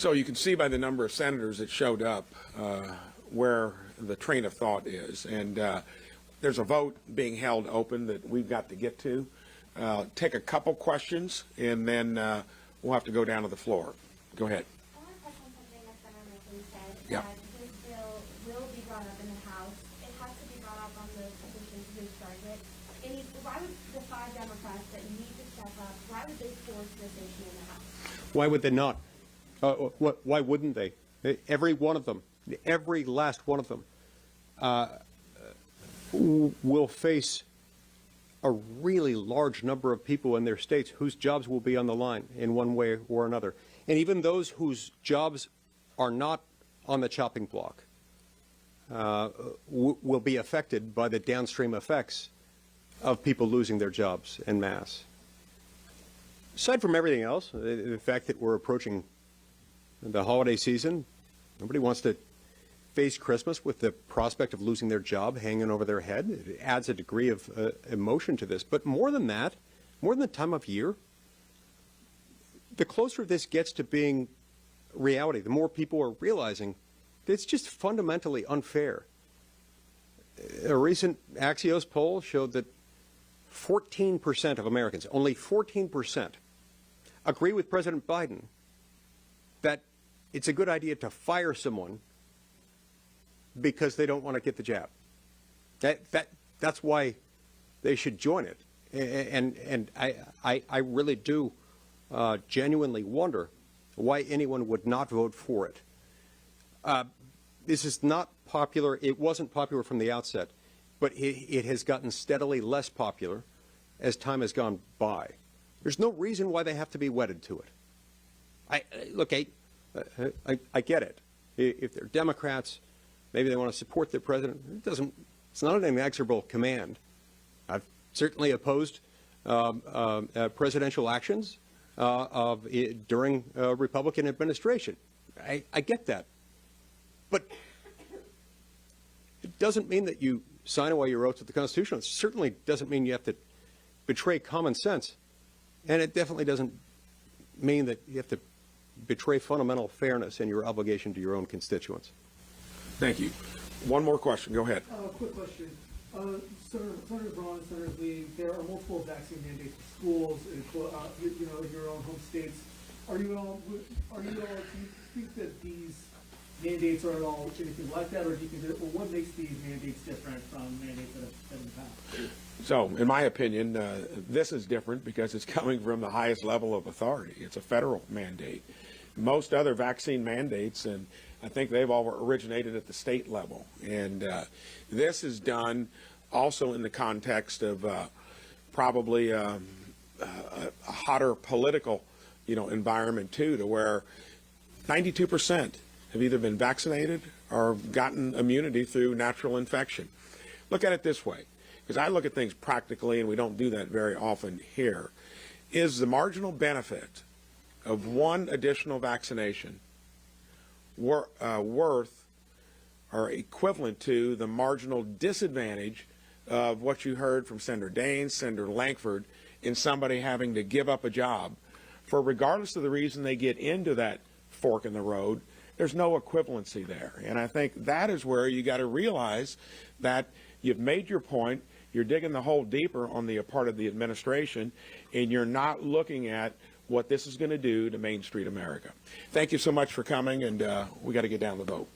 So you can see by the number of senators that showed up where the train of thought is. And there's a vote being held open that we've got to get to. Take a couple questions, and then we'll have to go down to the floor. Go ahead. I want to touch on something that Senator Makin said, Yeah. that this bill will be brought up in the House. It has to be brought up on the position to discharge it. And why would the 5 Democrats that need to step up, why would they force this issue in the House? Why would they not? Why wouldn't they? Every one of them, every last one of them, will face a really large number of people in their states whose jobs will be on the line in one way or another. And even those whose jobs are not on the chopping block will be affected by the downstream effects of people losing their jobs en masse. Aside from everything else, the fact that we're approaching the holiday season, nobody wants to face Christmas with the prospect of losing their job hanging over their head. It adds a degree of emotion to this. But more than that, more than the time of year, the closer this gets to being reality, the more people are realizing that it's just fundamentally unfair. A recent Axios poll showed that 14% of Americans, only 14%, agree with President Biden that it's a good idea to fire someone because they don't want to get the jab. That's why they should join it. And I really do genuinely wonder why anyone would not vote for it. This is not popular. It wasn't popular from the outset, but it has gotten steadily less popular as time has gone by. There's no reason why they have to be wedded to it. Look, I get it. If they're Democrats, maybe they want to support their president. It's not an inexorable command. I've certainly opposed presidential actions during Republican administration. I get that. But it doesn't mean that you sign away your oath to the Constitution. It certainly doesn't mean you have to betray common sense. And it definitely doesn't mean that you have to betray fundamental fairness and your obligation to your own constituents. Thank you. One more question. Go ahead. Quick question. Senator Braun, Senator Lee, there are multiple vaccine mandates for schools, in your own home states. Do you think that these mandates are at all anything like that, or do you think that, what makes these mandates different from mandates that have been passed? So, in my opinion, this is different because it's coming from the highest level of authority. It's a federal mandate. Most other vaccine mandates, and I think they've all originated at the state level. And this is done also in the context of probably a hotter political, environment too, to where 92% have either been vaccinated or gotten immunity through natural infection. Look at it this way, because I look at things practically, and we don't do that very often here. Is the marginal benefit of one additional vaccination worth or equivalent to the marginal disadvantage of what you heard from Senator Daines, Senator Lankford, in somebody having to give up a job for, regardless of the reason they get into that fork in the road, there's no equivalency there. And I think that is where you got to realize that you've made your point, you're digging the hole deeper on the part of the administration, and you're not looking at what this is going to do to Main Street America. Thank you so much for coming, and we got to get down the vote.